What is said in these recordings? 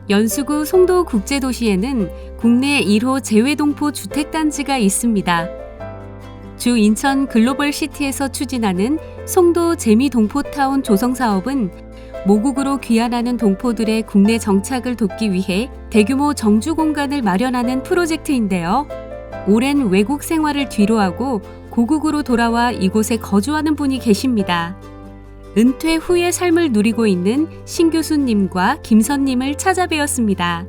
연수구 송도국제도시에는 국내 1호 재외동포 주택단지가 있습니다. 주 인천 글로벌시티에서 추진하는 송도 재미동포타운 조성사업은 모국으로 귀환하는 동포들의 국내 정착을 돕기 위해 대규모 정주 공간을 마련하는 프로젝트인데요. 오랜 외국 생활을 뒤로하고 고국으로 돌아와 이곳에 거주하는 분이 계십니다. 은퇴 후의 삶을 누리고 있는 신 교수님과 김선님을 찾아뵈었습니다.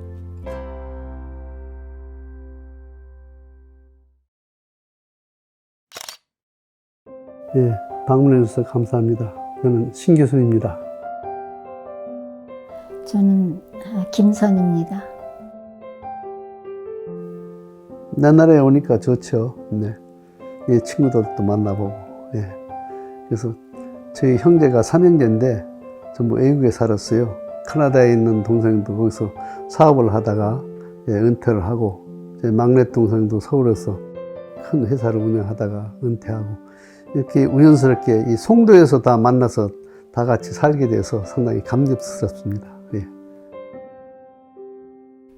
예, 방문해 주셔서 감사합니다. 저는 신 교수입니다. 저는 김선입니다. 옛날에 오니까 좋죠. 네. 예, 친구들도 만나보고. 예. 그래서 저희 형제가 삼형제인데 전부 외국에 살았어요. 카나다에 있는 동생도 거기서 사업을 하다가 은퇴를 하고, 제 막내 동생도 서울에서 큰 회사를 운영하다가 은퇴하고, 이렇게 우연스럽게 이 송도에서 다 만나서 다 같이 살게 돼서 상당히 감격스럽습니다. 예.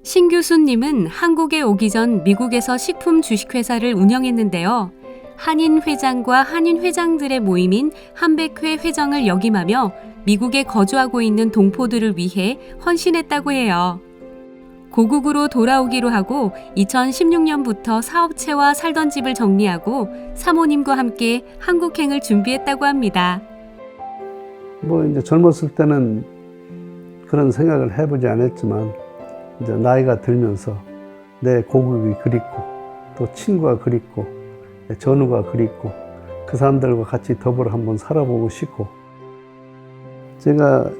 신 교수님은 한국에 오기 전 미국에서 식품 주식회사를 운영했는데요. 한인 회장과 한인 회장들의 모임인 한백회 회장을 역임하며 미국에 거주하고 있는 동포들을 위해 헌신했다고 해요. 고국으로 돌아오기로 하고 2016년부터 사업체와 살던 집을 정리하고 사모님과 함께 한국행을 준비했다고 합니다. 뭐 이제 젊었을 때는 그런 생각을 해보지 않았지만 이제 나이가 들면서 내 고국이 그립고 또 친구가 그립고 전우가 그립고 그 사람들과 같이 더불어 한번 살아보고 싶고, 제가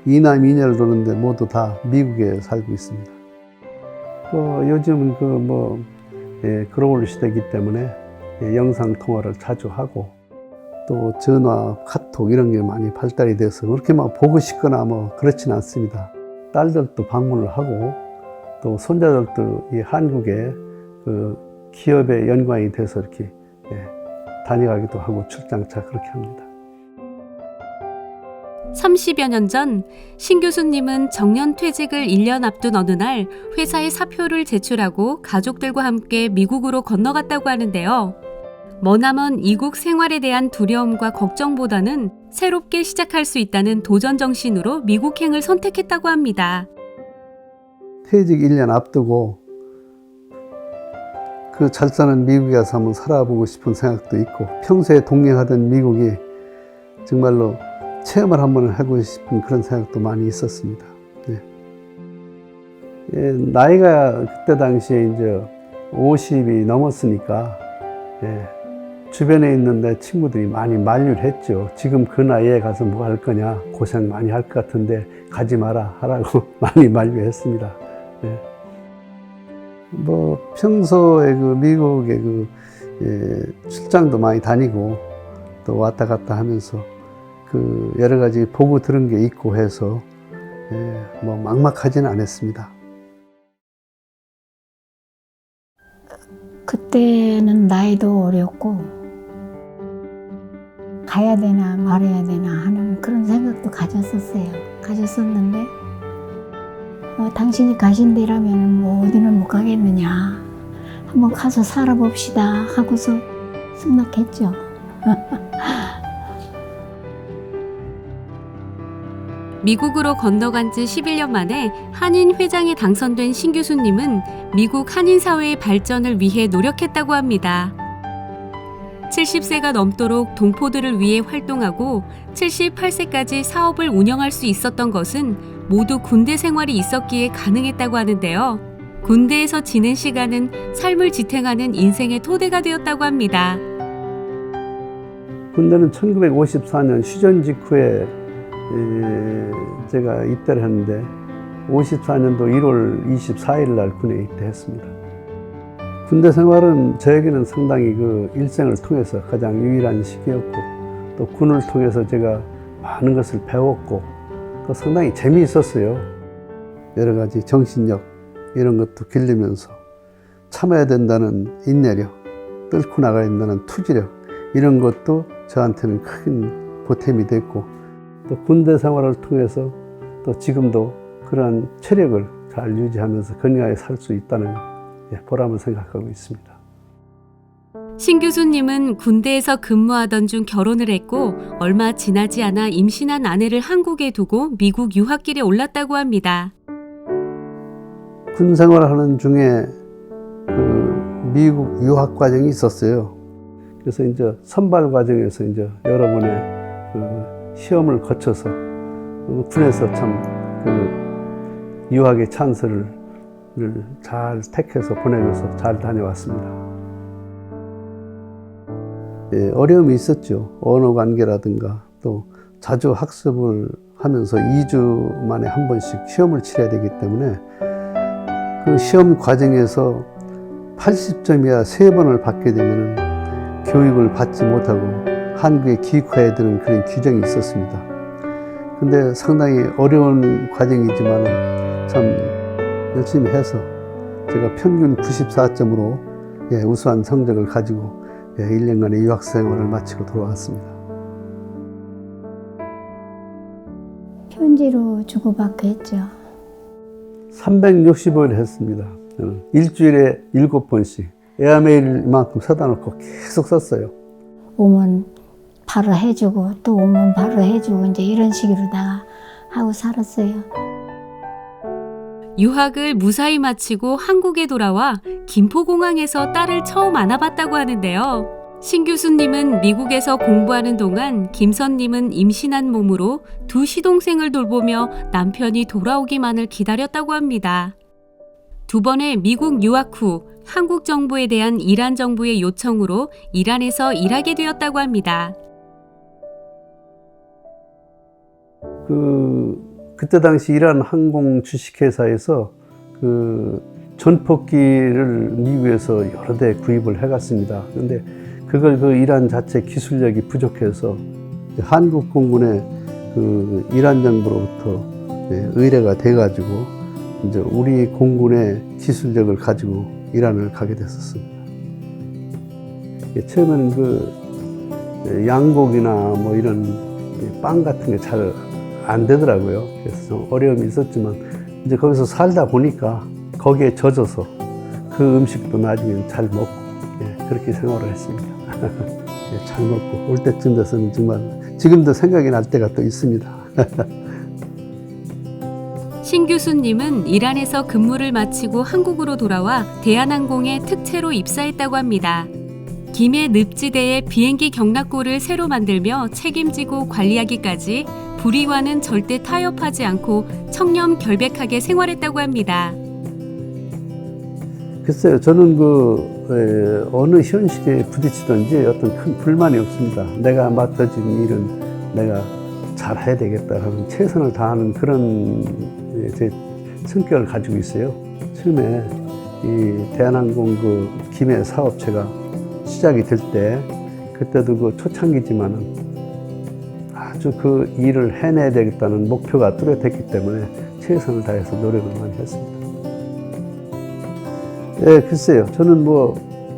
이남 이녀를 두는데 모두 다 미국에 살고 있습니다. 요즘은 글로벌 시대이기 때문에 영상 통화를 자주 하고 또 전화, 카톡 이런 게 많이 발달이 돼서 그렇게 막 보고 싶거나 뭐 그렇지는 않습니다. 딸들도 방문을 하고 또 손자들도 이 한국에 기업에 연관이 돼서 이렇게 다녀가기도 하고 출장차 그렇게 합니다. 30여 년 전 신 교수님은 정년 퇴직을 1년 앞둔 어느 날 회사에 사표를 제출하고 가족들과 함께 미국으로 건너갔다고 하는데요. 머나먼 이국 생활에 대한 두려움과 걱정보다는 새롭게 시작할 수 있다는 도전 정신으로 미국행을 선택했다고 합니다. 퇴직 1년 앞두고 그 잘 사는 미국에 가서 한번 살아보고 싶은 생각도 있고, 평소에 동경하던 미국이 정말로 체험을 한번 하고 싶은 그런 생각도 많이 있었습니다. 나이가 그때 당시에 이제 50이 넘었으니까 주변에 있는 내 친구들이 많이 만류를 했죠. 지금 그 나이에 가서 뭐 할 거냐, 고생 많이 할 것 같은데 가지 마라 하라고 많이 만류했습니다. 평소에 미국에 출장도 많이 다니고 또 왔다 갔다 하면서 여러 가지 보고 들은 게 있고 해서 막막하지는 않았습니다. 그때는 나이도 어렸고 가야 되나 말아야 되나 하는 그런 생각도 가졌었는데 당신이 가신 데라면 뭐 어디는 못 가겠느냐, 한번 가서 살아봅시다 하고서 승낙했죠. 미국으로 건너간 지 11년 만에 한인 회장에 당선된 신 교수님은 미국 한인 사회의 발전을 위해 노력했다고 합니다. 70세가 넘도록 동포들을 위해 활동하고 78세까지 사업을 운영할 수 있었던 것은 모두 군대 생활이 있었기에 가능했다고 하는데요. 군대에서 지낸 시간은 삶을 지탱하는 인생의 토대가 되었다고 합니다. 군대는 1954년 휴전 직후에 제가 입대를 했는데 54년도 1월 24일 날 군에 입대했습니다. 군대 생활은 저에게는 상당히 일생을 통해서 가장 유일한 시기였고, 또 군을 통해서 제가 많은 것을 배웠고 또 상당히 재미있었어요. 여러 가지 정신력 이런 것도 길르면서 참아야 된다는 인내력, 뚫고 나가야 된다는 투지력, 이런 것도 저한테는 큰 보탬이 됐고, 또 군대 생활을 통해서 또 지금도 그러한 체력을 잘 유지하면서 건강하게 살 수 있다는 보람을 생각하고 있습니다. 신 교수님은 군대에서 근무하던 중 결혼을 했고 얼마 지나지 않아 임신한 아내를 한국에 두고 미국 유학길에 올랐다고 합니다. 군 생활하는 중에 미국 유학 과정이 있었어요. 그래서 이제 선발 과정에서 이제 여러 번의 시험을 거쳐서 군에서 참 유학의 찬스를 잘 택해서 보내줘서 잘 다녀왔습니다. 어려움이 있었죠. 언어 관계라든가 또 자주 학습을 하면서 2주 만에 한 번씩 시험을 치러야 되기 때문에 그 시험 과정에서 80점이야 3번을 받게 되면 교육을 받지 못하고 한국에 귀국해야 되는 그런 규정이 있었습니다. 근데 상당히 어려운 과정이지만 참 열심히 해서 제가 평균 94점으로 우수한 성적을 가지고 1년간의 유학 생활을 마치고 돌아왔습니다. 편지로 주고받고 했죠. 365일 했습니다. 저는 일주일에 7번씩 에어메일만큼 써다 놓고 계속 썼어요. 오면 바로 해주고 또 오면 바로 해주고 이제 이런 식으로다가 하고 살았어요. 유학을 무사히 마치고 한국에 돌아와 김포공항에서 딸을 처음 안아봤다고 하는데요. 신 교수님은 미국에서 공부하는 동안 김선님은 임신한 몸으로 2 시동생을 돌보며 남편이 돌아오기만을 기다렸다고 합니다. 2번의 미국 유학 후 한국 정부에 대한 이란 정부의 요청으로 이란에서 일하게 되었다고 합니다. 그때 당시 이란 항공 주식회사에서 전폭기를 미국에서 여러 대 구입을 해갔습니다. 그런데 그걸 이란 자체 기술력이 부족해서 한국 공군의 이란 정부로부터 의뢰가 돼가지고 이제 우리 공군의 기술력을 가지고 이란을 가게 됐었습니다. 처음에는 양고기나 뭐 이런 빵 같은 게 잘 안 되더라고요. 그래서 좀 어려움이 있었지만 이제 거기서 살다 보니까 거기에 젖어서 그 음식도 나중에 잘 먹고 그렇게 생활을 했습니다. 잘 먹고 올 때쯤 돼서는 정말 지금도 생각이 날 때가 또 있습니다. 신 교수님은 이란에서 근무를 마치고 한국으로 돌아와 대한항공에 특채로 입사했다고 합니다. 김해 늪지대의 비행기 경락고를 새로 만들며 책임지고 관리하기까지 불의와는 절대 타협하지 않고 청렴 결백하게 생활했다고 합니다. 글쎄요, 저는 어느 현실에 부딪히든지 어떤 큰 불만이 없습니다. 내가 맡아진 일은 내가 잘 해야 되겠다라는 최선을 다하는 그런 제 성격을 가지고 있어요. 처음에 이 대한항공 김해 사업체가 시작이 될 때, 그때도 초창기지만은 아주 그 일을 해내야 되겠다는 목표가 뚜렷했기 때문에 최선을 다해서 노력을 많이 했습니다. 글쎄요. 저는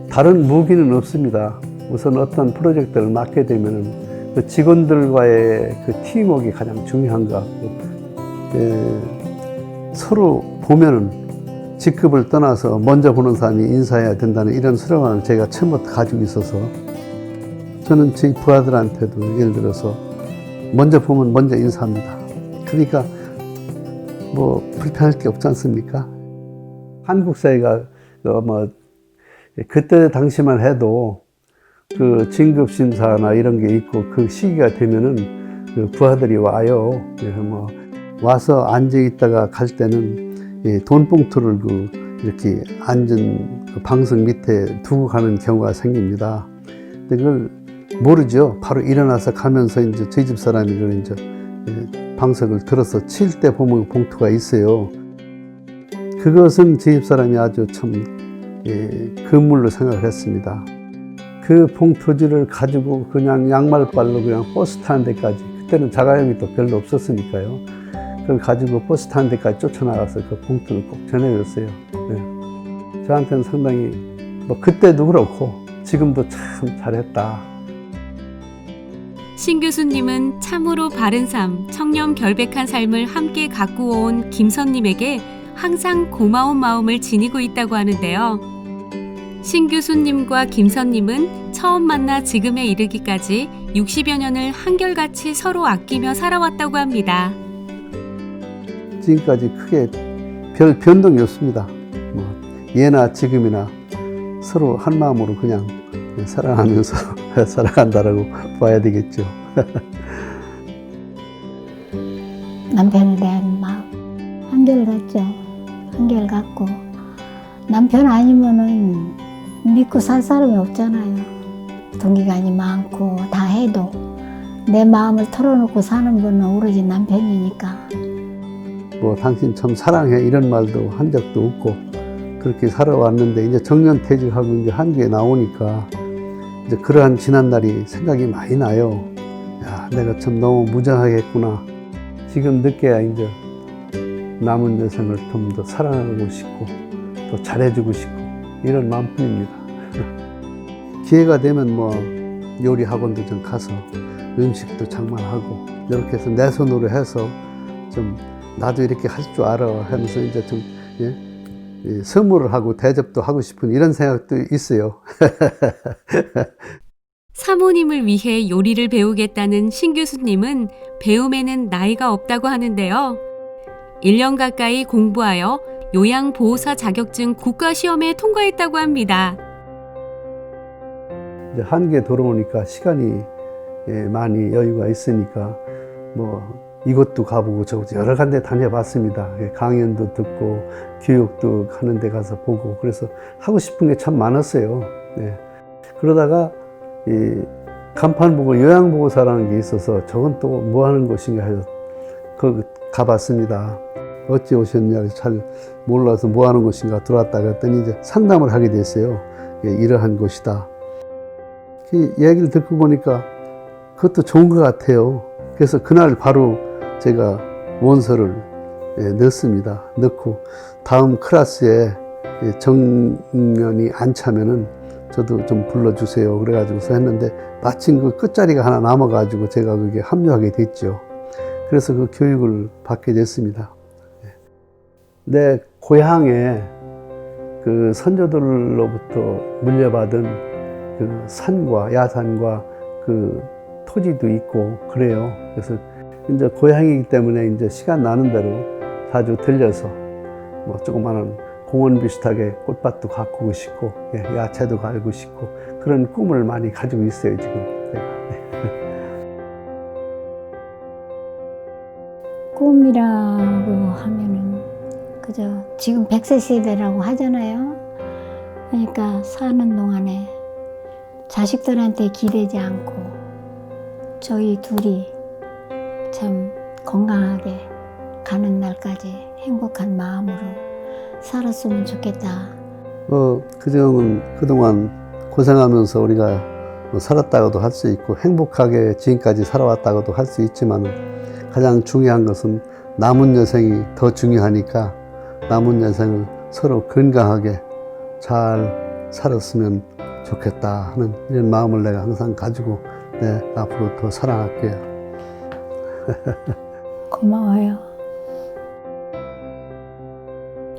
다른 무기는 없습니다. 우선 어떤 프로젝트를 맡게 되면은 그 직원들과의 팀워크가 가장 중요한 것 같고, 서로 보면은 직급을 떠나서 먼저 보는 사람이 인사해야 된다는 이런 수령을 제가 처음부터 가지고 있어서 저는 제 부하들한테도 예를 들어서 먼저 보면 먼저 인사합니다. 그러니까 불편할 게 없지 않습니까? 한국 사회가 그때 당시만 해도 진급 심사나 이런 게 있고 그 시기가 되면은 부하들이 와요. 그래서 와서 앉아 있다가 갈 때는 돈봉투를 이렇게 앉은 방석 밑에 두고 가는 경우가 생깁니다. 근데 그걸 모르죠. 바로 일어나서 가면서 이제 저희 집 사람이 이제 방석을 들어서 칠 때 보면 봉투가 있어요. 그것은 저희 집 사람이 아주 참 금물로 생각을 했습니다. 그 봉투지를 가지고 그냥 양말발로 그냥 버스 타는 데까지, 그때는 자가용이 또 별로 없었으니까요. 그걸 가지고 버스 타는 데까지 쫓아나가서 그 봉투를 꼭 전해줬어요. 저한테는 상당히 그때도 그렇고 지금도 참 잘했다. 신 교수님은 참으로 바른 삶, 청렴 결백한 삶을 함께 가꾸어 온 김선님에게 항상 고마운 마음을 지니고 있다고 하는데요. 신 교수님과 김선님은 처음 만나 지금에 이르기까지 60여 년을 한결같이 서로 아끼며 살아왔다고 합니다. 지금까지 크게 별 변동이 없습니다. 뭐 예나 지금이나 서로 한 마음으로 그냥 사랑하면서 살아간다라고 봐야 되겠죠. 남편에 대한 마음 한결같죠. 한결같고 남편 아니면은 믿고 살 사람이 없잖아요. 동기간이 많고 다 해도 내 마음을 털어놓고 사는 분은 오로지 남편이니까. 뭐 당신 참 사랑해 이런 말도 한 적도 없고 그렇게 살아왔는데 이제 정년퇴직하고 이제 한국에 나오니까 이제 그러한 지난 날이 생각이 많이 나요. 야, 내가 참 너무 무정하게 했구나. 지금 늦게야 이제 남은 여생을 좀 더 사랑하고 싶고 또 잘해주고 싶고 이런 마음뿐입니다. 기회가 되면 뭐 요리 학원도 좀 가서 음식도 장만하고 이렇게 해서 내 손으로 해서 좀 나도 이렇게 할 줄 알아 하면서 이제 좀 선물을 하고 대접도 하고 싶은 이런 생각도 있어요. 사모님을 위해 요리를 배우겠다는 신 교수님은 배움에는 나이가 없다고 하는데요. 1년 가까이 공부하여 요양보호사 자격증 국가시험에 통과했다고 합니다. 이제 한국에 돌아오니까 시간이 많이 여유가 있으니까 뭐 이것도 가보고 저것도 여러 군데 다녀봤습니다. 강연도 듣고 교육도 하는 데 가서 보고 그래서 하고 싶은 게 참 많았어요. 네. 그러다가 이 간판 보고 요양보호사라는 게 있어서 저건 또 뭐 하는 곳인가 해서 가봤습니다. 어찌 오셨냐 잘 몰라서 뭐 하는 곳인가 들어왔다가 했더니 이제 상담을 하게 됐어요. 이러한 곳이다. 얘기를 듣고 보니까 그것도 좋은 것 같아요. 그래서 그날 바로 제가 원서를 넣습니다. 넣고 다음 클래스에 정년이 안 차면은 저도 좀 불러주세요. 그래가지고서 했는데 마침 그 끝자리가 하나 남아가지고 제가 그게 합류하게 됐죠. 그래서 그 교육을 받게 됐습니다. 내 고향에 그 선조들로부터 물려받은 그 산과 야산과 그 토지도 있고 그래요. 그래서 이제 고향이기 때문에 이제 시간 나는 대로 자주 들려서 뭐 조그마한 공원 비슷하게 꽃밭도 가꾸고 싶고 야채도 갈고 싶고 그런 꿈을 많이 가지고 있어요 지금 제가. 꿈이라고 하면은 그저 지금 100세 시대라고 하잖아요. 그러니까 사는 동안에 자식들한테 기대지 않고 저희 둘이 참 건강하게 가는 날까지 행복한 마음으로 살았으면 좋겠다. 그동안 고생하면서 우리가 살았다고도 할 수 있고 행복하게 지금까지 살아왔다고도 할 수 있지만 가장 중요한 것은 남은 여생이 더 중요하니까 남은 여생을 서로 건강하게 잘 살았으면 좋겠다 하는 이런 마음을 내가 항상 가지고 앞으로 더 사랑할게요. 고마워요.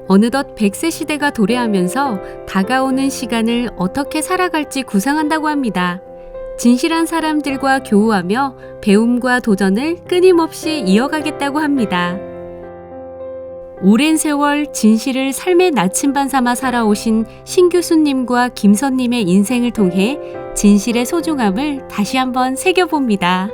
어느덧 100세 시대가 도래하면서 다가오는 시간을 어떻게 살아갈지 구상한다고 합니다. 진실한 사람들과 교우하며 배움과 도전을 끊임없이 이어가겠다고 합니다. 오랜 세월 진실을 삶의 나침반 삼아 살아오신 신 교수님과 김선님의 인생을 통해 진실의 소중함을 다시 한번 새겨봅니다.